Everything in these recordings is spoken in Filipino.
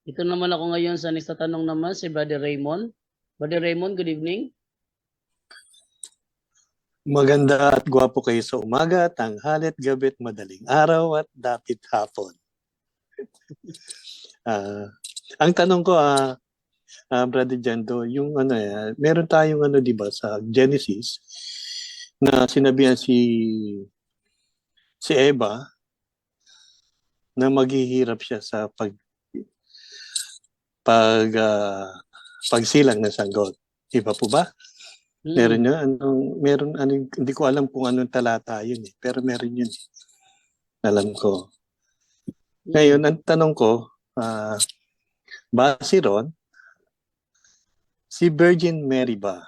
Ito naman ako ngayon sa next na tanong naman si Brother Raymond. Brother Raymond, good evening. Maganda at gwapo kayo sa umaga, tanghalit, gabi't madaling araw at dapit hapon. Ang tanong ko, Brother Jando, yung meron tayong di ba sa Genesis na sinabihan si Eva na maghihirap siya sa pagsilang ng sanggol. Di ba po ba? Meron yun. Hindi ko alam kung anong talata yun eh. Pero meron yun eh. Alam ko. Ngayon, ang tanong ko, base ron, si Virgin Mary ba,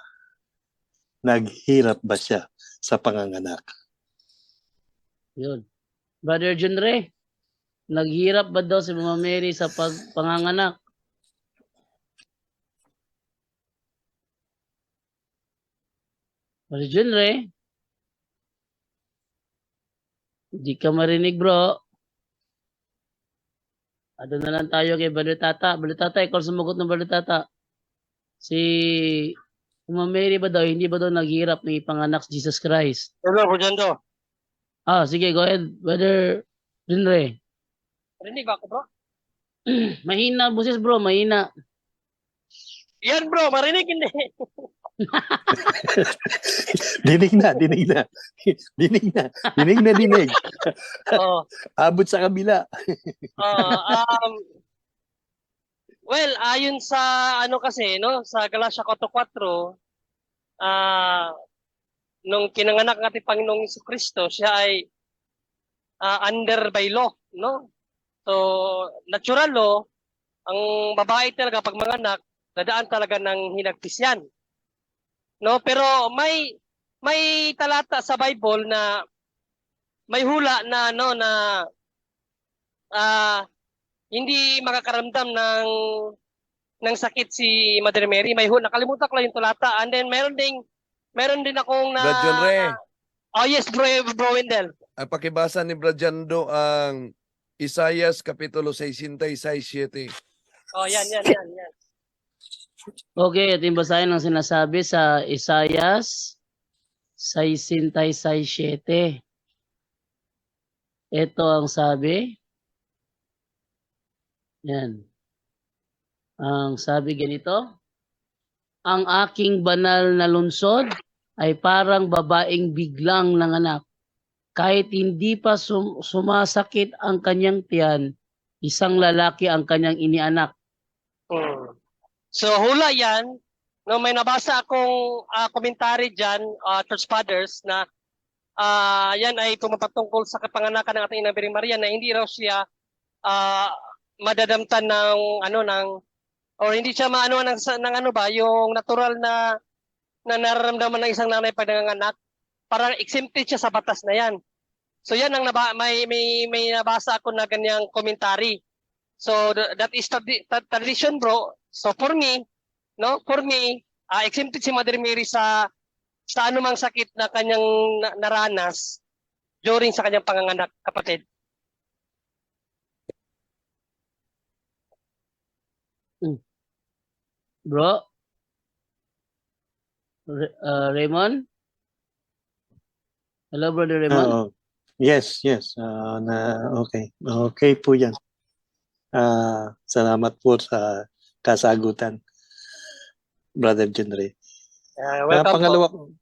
naghirap ba siya sa panganganak? Yun. Brother John Ray, naghirap ba daw si Mama Mary sa panganganak? Brother John Ray, hindi ka marinig bro. Ano na lang tayo kay Brother Tata. Brother Tata, ikaw sumagot ng Brother Tata. Si Mama Mary ba daw, hindi ba daw naghirap ng ipanganak si Jesus Christ? Hello, Brujando. Sige, go ahead, Brother John Ray. Rinig ba ako, bro? Mahina boses bro, mahina. Yan, bro. Marinig, hindi. Dinig na. Dinig. Oo. Abot sa kabila. Well, ayon sa kasi, no, sa Galatia 4:4, nung kinanganak natin Panginoong Jesucristo, siya ay under by law, no? So, natural law, ang babae talaga pag manganak, dadaan talaga ng hinagpis yan. No, pero may talata sa Bible na may hula na hindi makakaramdam ng sakit si Mother Mary. May hula, nakalimutan ko lang yung talata. And then meron din akong Brad John Ray. Yes, bro Wendell. Ang pakibasa ni Brad Jando ang Isaias Kapitulo 66:7. Yan. Okay, ito yung basahin ng sinasabi sa Isaias 66:7. Ito ang sabi. Yan. Ang sabi ganito, ang aking banal na lungsod ay parang babaeng biglang nanganak. Kahit hindi pa sumasakit ang kanyang tiyan, isang lalaki ang kanyang inianak. So hula yan, no, may nabasa akong komentary dyan, Church Fathers, na yan ay pumapatungkol sa kapanganakan ng ating Ina Birheng Maria na hindi raw siya madadamtan or hindi siya maano ng yung natural na nararamdaman ng isang nanay pag nanganganak. Parang exempted siya sa batas na yan. So yan ang may nabasa ako na ganyang komentary. So that is tradition, bro. So for me, exempted si Mother Mary sa anumang sakit na kanyang naranas during sa kanyang panganganak, kapatid. Bro? Raymond? Hello, Brother Raymond? Yes. Okay. Okay po yan. Salamat po sa kasagutan, Brother John Ray. Welcome